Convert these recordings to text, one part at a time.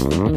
Hello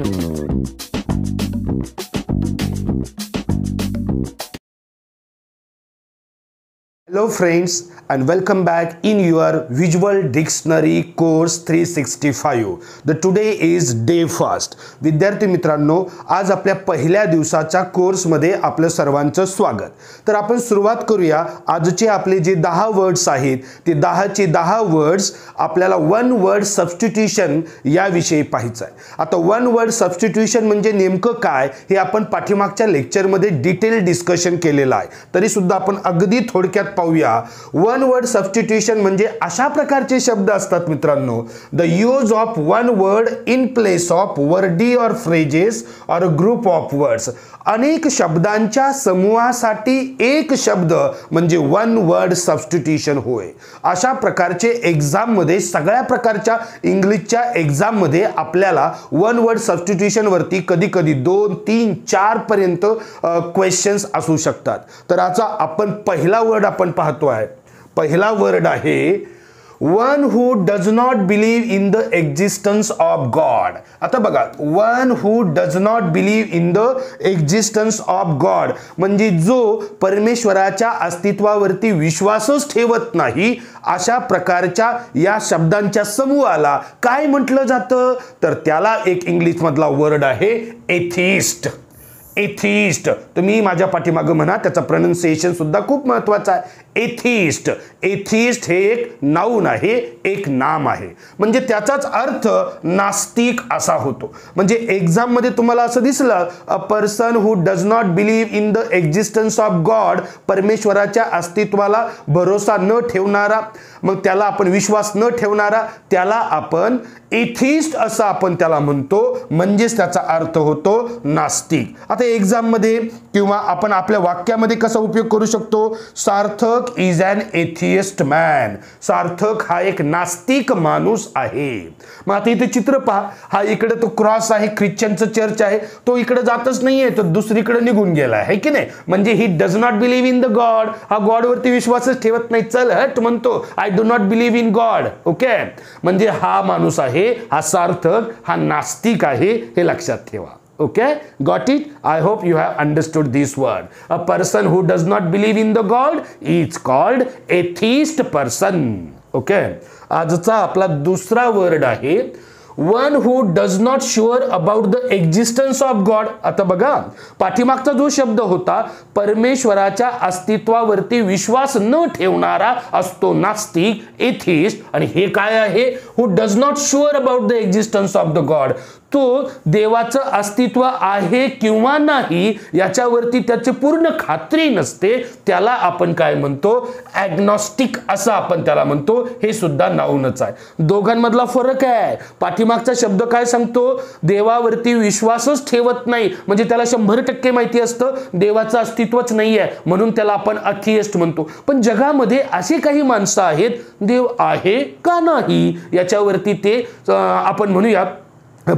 friends and welcome back in your Visual Dictionary course 365. The today is day first. विद्यार्थी मित्रांनो, आज आपल्या पहिल्या दिवसाच्या कोर्स मध्ये आपलं सर्वांचं स्वागत. तर आपण सुरुवात करूया. आजचे आपले जे 10 वर्ड्स आहेत ते 10 चे 10 वर्ड्स आपल्याला वन वर्ड सबस्टिट्यूशन या विषयी पाहायचं आहे. आता वन वर्ड सबस्टिट्यूशन म्हणजे नेमकं काय हे आपण पाठीमागच्या लेक्चर मध्ये डिटेल डिस्कशन केलेलं आहे. तरी सुद्धा आपण अगदी थोडक्यात पाहूया. वन वर्ड सबस्टिट्यूशन म्हणजे अशा प्रकारचे शब्द असतात मित्रांनो, the use of one word in place of Verde और फ्रेजेस और ग्रुप ऑफ वर्ड्स. अनेक शब्दांच्या समूहासाठी एक शब्द म्हणजे वन वर्ड सबस्टिट्यूशन होय. अशा प्रकारचे एक्झाम मध्ये सगळ्या प्रकारच्या इंग्लिशच्या एक्झाम मध्ये आपल्याला वन वर्ड सबस्टिट्यूशन वरती कधी कधी 2, 3, 4 पर्यंत क्वेश्चन्स असू शकतात. तर आता आपण पहिला वर्ड आपण पाहतोय. पहिला वर्ड आहे one who does not believe in the existence of God. आता बघा, one who does not believe in the existence of God म्हणजे जो परमेश्वराच्या अस्तित्वावरती विश्वासच ठेवत नाही. अशा प्रकारच्या या शब्दांच्या समूहाला काय म्हटलं जातं, तर त्याला एक इंग्लिश मधला वर्ड आहे एथिस्ट. एथिस्ट तुम्ही माझ्या पाठीमागे म्हणा, त्याचा प्रोनाउन्सिएशन सुद्धा खूप महत्त्वाचा आहे. एथिस्ट. एथिस्ट हे एक नाउन आहे, एक नाम आहे. म्हणजे त्याचाच अर्थ नास्तिक असा होतो. म्हणजे एक्झाम मध्ये तुम्हाला असं दिसलं, a person who does not believe in the existence of God, परमेश्वराच्या अस्तित्वाला भरोसा न ठेवणारा, मग त्याला आपण विश्वास न ठेवणारा, त्याला आपण एथिस्ट असं आपण त्याला म्हणतो. म्हणजेच त्याचा अर्थ होतो नास्तिक. आता एक्झाम मध्ये किंवा आपण आपल्या वाक्यामध्ये कसा उपयोग करू शकतो, सार्थक इज अन एथियस्ट मॅन. सार्थक हा एक नास्तिक माणूस आहे. मग आता इथे चित्र पहा, हा इकडे तो क्रॉस आहे, ख्रिश्चनचं चर्च आहे, तो इकडे जातच नाहीये, तो दुसरीकडे निघून गेला आहे की नाही. म्हणजे he does not believe in the God, हा गॉड वरती विश्वासच ठेवत नाही. चल हट म्हणतो, I do not believe in God. Okay, म्हणजे हा माणूस आहे, हा सार्थक, हा नास्तिक आहे, हे लक्षात ठेवा. Okay, got it? I hope you have understood this word. A person who does not believe in the God is called atheist person. Okay, आजचा आपला दुसरा वर्ड आहे one who does not sure about the existence of God. आता बघा, पाठीमागचा जो शब्द होता परमेश्वराच्या अस्तित्वावरती विश्वास न ठेवणारा असतो नास्तिक, एथिस्ट. आणि हे काय आहे, who does not sure about the existence of the God. तो देवाचं अस्तित्व आहे किंवा नाही याच्यावरती त्याची पूर्ण खात्री नसते, त्याला आपण काय म्हणतो, ॲग्नॉस्टिक असं आपण त्याला म्हणतो. हे सुद्धा नाउनच आहे. दोघांमधला फरक आहे. पाठीमागचा शब्द काय सांगतो, देवावरती विश्वासच ठेवत नाही, म्हणजे त्याला 100% माहिती असतं देवाचं अस्तित्वच नाही आहे, म्हणून त्याला आपण अथियस्ट म्हणतो. पण जगामध्ये असे काही माणसं आहेत, देव आहे का नाही याच्यावरती ते आपण म्हणूया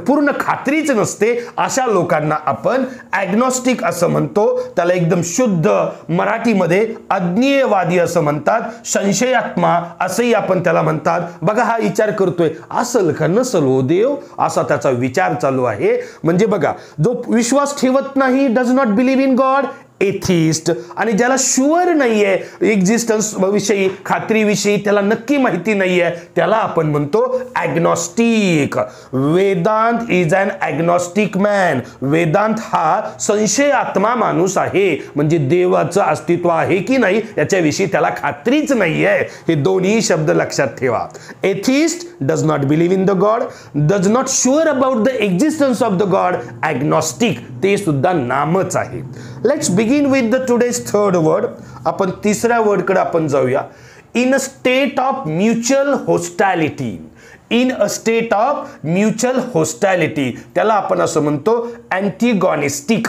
पूर्ण खात्रीच नसते. अशा लोकांना आपण ॲग्नॉस्टिक असं म्हणतो. त्याला एकदम शुद्ध मराठीमध्ये अज्ञेयवादी असं म्हणतात, संशयात्मा असंही आपण त्याला म्हणतात. बघा, हा विचार करतोय असल का नसल हो देव, असा त्याचा विचार चालू आहे. म्हणजे बघा, जो विश्वास ठेवत नाही, does not believe in God, atheist. आणि ज्याला शुअर नाहीये एक्झिस्टन्स विषयी, खात्रीविषयी त्याला नक्की माहिती नाहीये, त्याला आपण म्हणतो agnostic. Vedant is an agnostic man. Vedant हा संशयात्मा माणूस आहे, म्हणजे देवाचं अस्तित्व आहे की नाही याच्याविषयी त्याला खात्रीच नाहीये. हे दोन्ही शब्द लक्षात ठेवा. Atheist does not believe in the god, does not sure about the existence of the god. Agnostic ते सुद्धा नामच आहे. Let's begin with the today's third word. आपण तिसऱ्या वर्ड कडे आपण जाऊया. In a state of mutual hostility. In a state of mutual hostility त्याला आपण असं म्हणतो अँटीगॉनिस्टिक.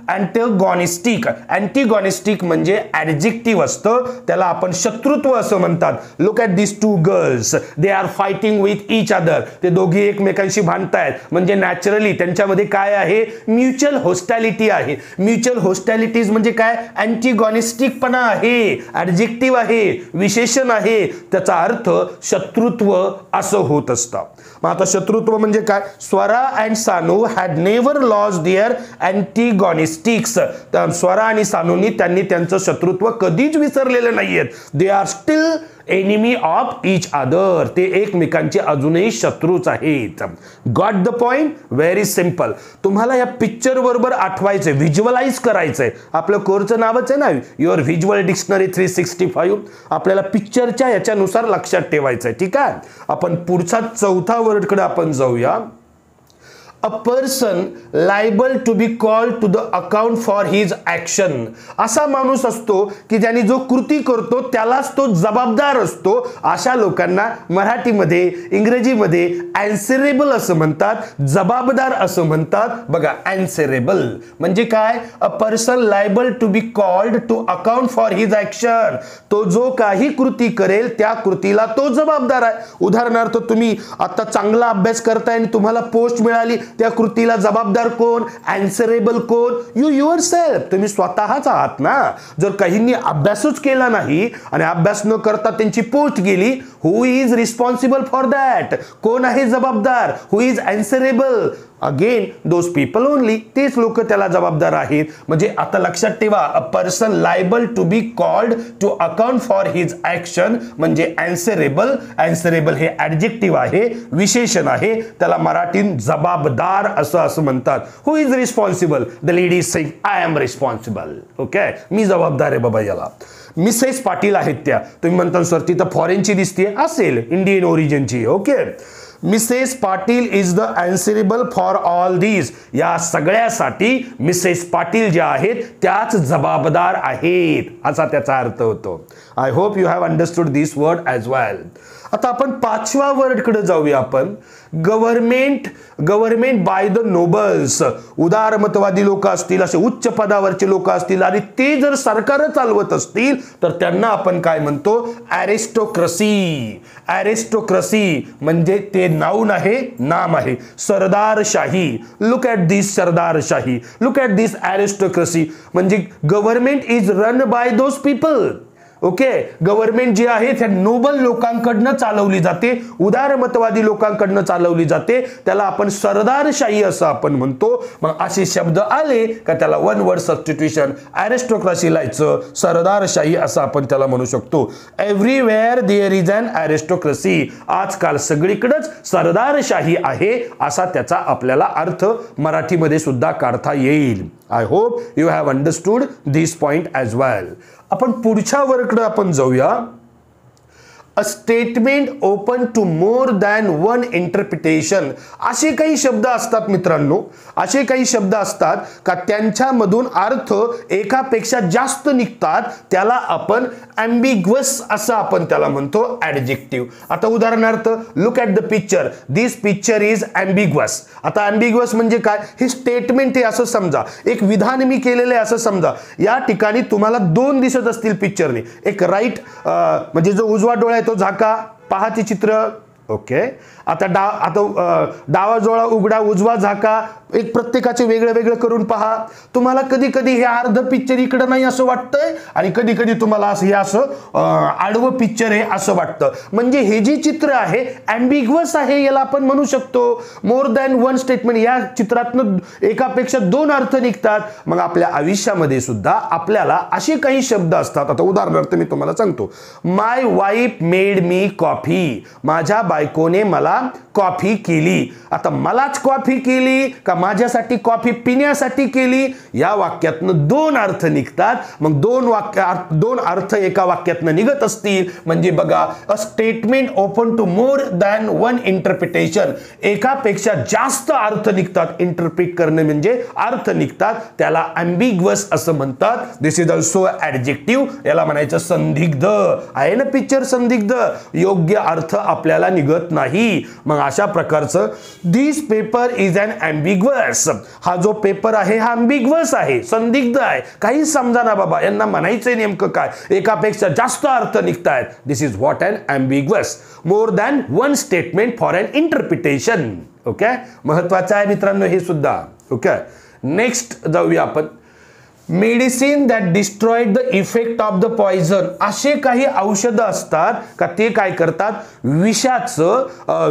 अँटेगॉनिस्टिक. अँटीगॉनिस्टिक म्हणजे ॲडजेक्टिव्ह असतं, त्याला आपण शत्रुत्व असं म्हणतात. Look at this two girls, they are fighting with each other. ते दोघी एकमेकांशी भांडतायत, म्हणजे नॅचरली त्यांच्यामध्ये काय आहे, म्युच्युअल होस्टॅलिटी आहे. म्युच्युअल होस्टॅलिटीज म्हणजे काय, अँटीगॉनिस्टिक पणा आहे, ॲडजेक्टिव्ह आहे, विशेषण आहे, त्याचा अर्थ शत्रुत्व असं होत असतं. मग आता शत्रुत्व म्हणजे काय, Swara and Sanu had never lost their antagonistics. तर स्वरा आणि सानूनी त्यांनी त्यांचं शत्रुत्व कधीच विसरलेलं नाहीयेत. They are still enemy of each other. ते एकमेकांचे अजूनही शत्रूच आहेत. Got the point. Very simple. तुम्हाला या पिक्चर बरोबर आठवायचंय, व्हिज्युअलाइज करायचंय. आपलं कोर्सचं नावच आहे ना, युअर व्हिज्युअल डिक्शनरी 365. आपल्याला पिक्चरच्या याच्यानुसार लक्षात ठेवायचंय. ठीक आहे. आपण पुढचा चौथा वर्डकडे आपण जाऊया. A person liable to be called to the account for his action. असा माणूस असतो की ज्याने जो कृती करतो त्यालाच तो जबाबदार असतो. अशा लोकांना मराठीमध्ये, इंग्रजीमध्ये answerable असं म्हणतात, जबाबदार असं म्हणतात. बघा, answerable म्हणजे काय, a person liable to be called to account for his action. तो जो काही कृती करेल त्या कृतीला तो जबाबदार आहे. उदाहरणार्थ, तुम्ही आता चांगला अभ्यास करताय आणि तुम्हाला पोस्ट मिळाली, त्या कृतीला जबाबदार कोण, अँसरेबल कोण, यू युअर सेल्फ. तुम्ही स्वतःच आहात ना. जर काहींनी अभ्यासच केला नाही आणि अभ्यास न करता त्यांची पोस्ट गेली, who is responsible for that, कोण आहे जबाबदार, who is answerable, again those people only. तेच लोक त्याला जबाबदार आहेत. म्हणजे आता लक्षात ठेवा, a person liable to be called to account for his action म्हणजे अँसरेबल. अँसरेबल हे ॲडजेक्टिव्ह आहे, विशेषण आहे, त्याला मराठीत जबाबदार असं म्हणतात. Who is responsible, the lady is saying I am responsible. Okay, मी जबाबदार आहे बाबा याला. मिसेस पाटील आहेत त्या. तुम्ही म्हणता सर तिथं फॉरेनची दिसते, असेल इंडियन ओरिजिनची. Okay, Mrs Patil is the answerable for all these. या सगळ्यासाठी मिसेस पाटील ज्या आहेत त्याच जबाबदार आहेत, असा त्याचा अर्थ होतो. I hope you have understood this word as well. आता आपण पाचव्या वर्डकडे जाऊया. आपण गव्हर्नमेंट बाय द नोबल्स. उदारमतवादी लोक असतील, असे उच्च पदावरचे लोक असतील आणि ते जर सरकार चालवत असतील तर त्यांना आपण काय म्हणतो, ॲरिस्टोक्रसी. ॲरिस्टोक्रसी म्हणजे ते नाऊन आहे, नाम आहे, सरदारशाही. लुक ॲट दिस सरदारशाही, लुक ॲट दिस ॲरिस्टोक्रसी. म्हणजे government is run by those people. Okay, government जी आहे त्या नोबल लोकांकडनं चालवली जाते, उदारमतवादी लोकांकडनं चालवली जाते, त्याला आपण सरदारशाही असं आपण म्हणतो. मग असे शब्द आले का त्याला वन वर्ड सबस्टिट्यूशन, ॲरिस्टोक्रसी लायचं, सरदारशाही असं आपण त्याला म्हणू शकतो. Everywhere there is an ॲरिस्टोक्रसी. आजकाल सगळीकडेच सरदारशाही आहे असा त्याचा आपल्याला अर्थ मराठीमध्ये सुद्धा काढता येईल. I hope you have understood this point as well. आपण पुढच्या वर्डकडे आपण जाऊया. A statement open to more than one interpretation. असे काही शब्द असतात मित्रांनो, असे काही शब्द असतात का त्यांच्यामधून अर्थ एकापेक्षा जास्त निघतात, त्याला आपण ॲम्बिग्वस असं आपण त्याला म्हणतो, ॲडजेक्टिव्ह. आता उदाहरणार्थ, look at the picture, this picture is ambiguous. आता ॲम्बिग्वस म्हणजे काय, हे स्टेटमेंट आहे असं समजा, एक विधान मी केलेलं आहे असं समजा. या ठिकाणी तुम्हाला दोन दिसत असतील पिक्चरने, एक राईट म्हणजे जो उजवा डोळा आहे तो झाका, पहा ते चित्र. ओके, आता डावा डोळा उघडा, उजवा झाका, एक प्रत्येकाचे वेगळं वेगळं करून पहा. तुम्हाला कधी कधी हे अर्ध पिक्चर इकडं नाही असं वाटतंय आणि कधी कधी तुम्हाला असं हे असं आडवं पिक्चर आहे असं वाटतं. म्हणजे हे जे चित्र आहे ॲम्बिग्वस आहे, याला आपण म्हणू शकतो. मोर दॅन वन स्टेटमेंट, या चित्रातनं एकापेक्षा दोन अर्थ निघतात. मग आपल्या आयुष्यामध्ये सुद्धा आपल्याला असे काही शब्द असतात. आता उदाहरणार्थ मी तुम्हाला सांगतो, माय वाईफ मेड मी कॉफी. माझ्या बायकोने मला कॉफी केली. आता मलाच कॉफी केली का माझ्यासाठी कॉफी पिण्यासाठी केली, या वाक्यातनं दोन अर्थ निघतात. मग दोन अर्थ एका वाक्यातनं निघत असतील म्हणजे बघा, a statement open to more than one interpretation. एकापेक्षा जास्त अर्थ निघतात. इंटरप्रिट करणे म्हणजे अर्थ निघतात, त्याला ॲम्बिग्वस असं म्हणतात. दिस इज ऑल्सो ॲडजेक्टिव्ह. याला म्हणायचं संदिग्ध आहे ना, पिक्चर संदिग्ध. योग्य अर्थ आपल्याला निघत निघत नाही. मग अशा प्रकारचं दिस पेपर इज अन ॲम्बिग्वस. हा जो पेपर आहे हा ॲम्बिग्वस आहे, संदिग्ध आहे, काही समजा ना बाबा, यांना म्हणायचंय नेमकं काय, एकापेक्षा जास्त अर्थ निघतायत. This is what an ambiguous. More than one statement for an interpretation. Okay, महत्वाचं आहे मित्रांनो हे सुद्धा. ओके, नेक्स्ट जाऊया आपण. Medicine that destroyed the effect of the poison. असे काही औषधं असतात का ते काय करतात,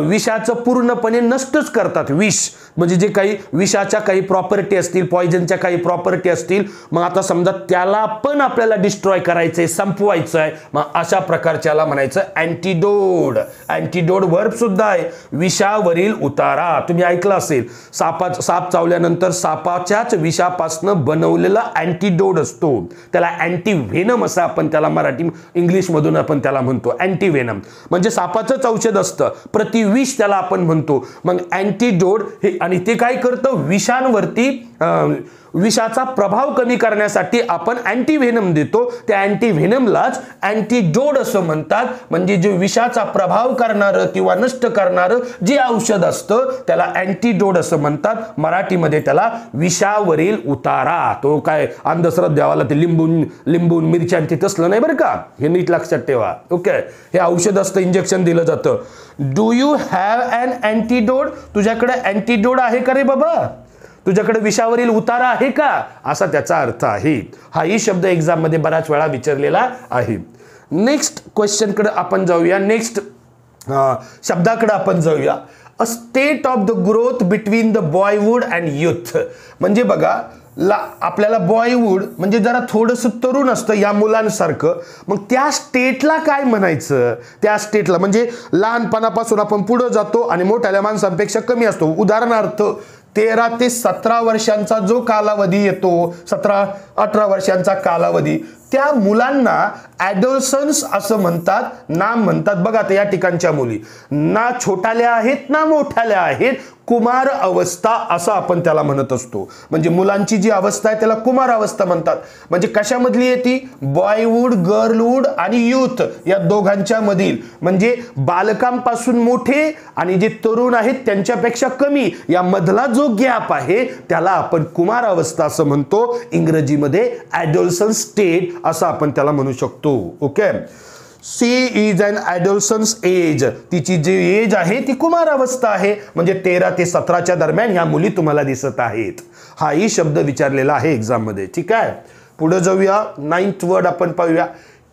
विषाचं पूर्णपणे नष्टच करतात. विष म्हणजे जे काही विषाच्या काही प्रॉपर्टी असतील, पॉइझनच्या काही प्रॉपर्टी असतील, मग आता समजा त्याला पण आपल्याला डिस्ट्रॉय करायचंय, संपवायचं आहे, मग अशा प्रकारच्याला म्हणायचं अँटीडोड. अँटीडोड वर्ब सुद्धा आहे. विषावरील उतारा. तुम्ही ऐकलं असेल, साप चावल्यानंतर सापाच्याच विषापासून बनवलेला अँटीडोड असतो, त्याला अँटीव्हेनम असं आपण त्याला मराठी इंग्लिश मधून आपण त्याला म्हणतो. अँटीव्हेनम म्हणजे सापाचंच औषध असतं, प्रतिविष त्याला आपण म्हणतो. मग अँटीडोड हे, आणि ते काय करतं, विषांवरती विषाचा प्रभाव कमी करण्यासाठी आपण अँटीव्हेनम देतो. त्या अँटीव्हेनमलाच अँटीडोड असं म्हणतात. म्हणजे जे विषाचा प्रभाव करणारं किंवा नष्ट करणारं जे औषध असतं त्याला अँटीडोड असं म्हणतात. मराठीमध्ये त्याला विषावरील उतारा. तो काय अंधश्रद्धावाला ते लिंबून मिरच्या ते तसलं नाही बरं का, हे नीट लक्षात ठेवा. ओके, हे औषध असतं, इंजेक्शन दिलं जातं. Do you have an antidote. तुझ्याकडे अँटीडोड आहे का रे बाबा, तुझ्याकडे विषावरील उतारा आहे का, असा त्याचा अर्थ आहे. हाही शब्द एक्झाम मध्ये बऱ्याच वेळा विचारलेला आहे. नेक्स्ट क्वेश्चन कडे आपण जाऊया. नेक्स्ट शब्दाकडे आपण जाऊया. A state of the growth between the boyhood and youth. म्हणजे बघा, आपल्याला बॉयहूड म्हणजे जरा थोडंसं तरुण असतं या मुलांसारखं. मग त्या स्टेटला काय म्हणायचं, त्या स्टेटला म्हणजे लहानपणापासून आपण पुढे जातो आणि मोठ्या माणसांपेक्षा कमी असतो. उदाहरणार्थ 13 ते 17 वर्षांचा जो कालावधी येतो, 17-18 वर्षांचा कालावधी, त्या मुलांना ॲडोलसन्स असं म्हणतात, नाम म्हणतात. बघा आता या ठिकाणच्या मुली ना छोट्याल्या आहेत ना मोठ्याल्या आहेत, कुमार अवस्था असं आपण त्याला म्हणत असतो. म्हणजे मुलांची जी अवस्था आहे त्याला कुमार अवस्था म्हणतात. म्हणजे कशामधली येते, बॉयहूड, गर्लहूड आणि युथ या दोघांच्या मधील, म्हणजे बालकांपासून मोठे आणि जे तरुण आहेत त्यांच्यापेक्षा कमी या मधला जो गॅप आहे त्याला आपण कुमार अवस्था असं म्हणतो. इंग्रजीमध्ये ॲडोलसन्स स्टेट असं आपण त्याला म्हणू शकतो. Okay, she is an adolescence age. तिची जी एज आहे ती कुमार अवस्था आहे. म्हणजे 13 ते 17च्या दरम्यान ह्या मुली तुम्हाला दिसत आहेत. हाही शब्द विचारलेला आहे एक्झाम मध्ये. ठीक आहे, पुढे जाऊया. 9th वर्ड आपण पाहूया.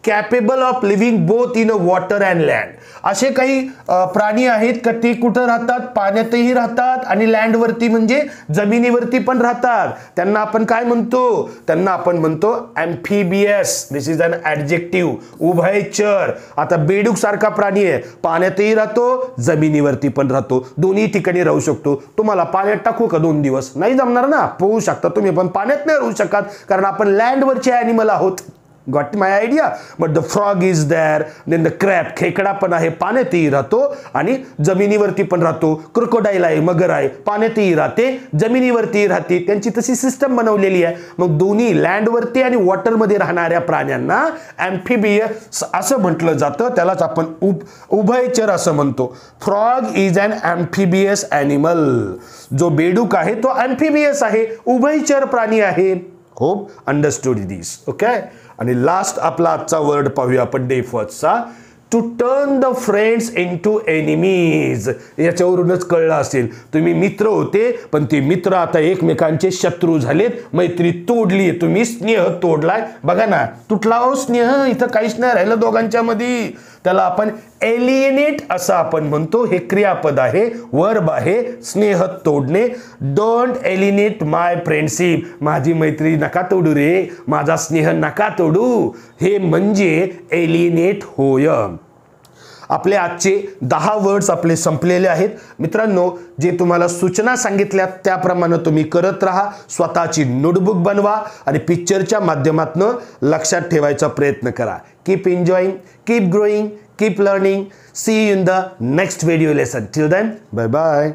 Capable of living both in a water and land. असे काही प्राणी आहेत का ते कुठं राहतात, पाण्यातही राहतात आणि लँडवरती म्हणजे जमिनीवरती पण राहतात. त्यांना आपण काय म्हणतो, त्यांना आपण म्हणतो ॲम्फिबियस. दिस इज अन ॲडजेक्टिव्ह, उभयचर. आता बेडूक सारखा प्राणी आहे, पाण्यातही राहतो जमिनीवरती पण राहतो, दोन्ही ठिकाणी राहू शकतो. तुम्हाला पाण्यात टाकू का 2 दिवस, नाही जमणार ना, पोहू शकता तुम्ही पण पाण्यात नाही राहू शकत, कारण आपण लँडवरचे ॲनिमल आहोत. Got my idea. But the frog is there. Then the crab, खेकडा पण आहे, पाण्यातही राहतो आणि जमिनीवरती पण राहतो. क्रोकोडाईल आहे, मगर आहे, पाण्यातही राहते जमिनीवरती राहते. त्यांची तशी सिस्टम बनवलेली आहे. मग दोन्ही लँडवरती आणि वॉटरमध्ये राहणाऱ्या प्राण्यांना ॲम्फिबियस असं म्हटलं जातं. त्यालाच आपण उभयचर असं म्हणतो. Frog is an amphibious animal. जो बेडूक आहे तो ॲम्फिबियस आहे, उभयचर प्राणी आहे. Hope understood this. ओके, आणि लास्ट आपला आजचा वर्ड पाहूया आपण डे फर्स्टचा. To turn the friends into enemies. याच्यावरूनच कळलं असेल, तुम्ही मित्र होते पण ते मित्र आता एकमेकांचे शत्रू झालेत, मैत्री तोडली, तुम्ही स्नेह तोडलाय. बघा ना, तुटला हो स्नेह, इथं काहीच नाही राहिलं दोघांच्या मध्ये. त्याला आपण एलिएनेट असं आपण म्हणतो. हे क्रियापद आहे, वर्ब आहे, स्नेह तोडणे. Don't एलिनेट my friendship. माझी मैत्री नका तोडू रे, माझा स्नेह नका तोडू, हे म्हणजे एलिनेट होय. आपले आजचे 10 वर्ड्स आपले संपलेले आहेत. मित्रांनो, जे तुम्हाला सूचना सांगितल्या त्याप्रमाणे तुम्ही करत राहा. स्वतःची नोटबुक बनवा आणि पिक्चरच्या माध्यमातून लक्षात ठेवायचा प्रयत्न करा. Keep enjoying, keep growing, keep learning. See you in the next video lesson. Till then, bye bye.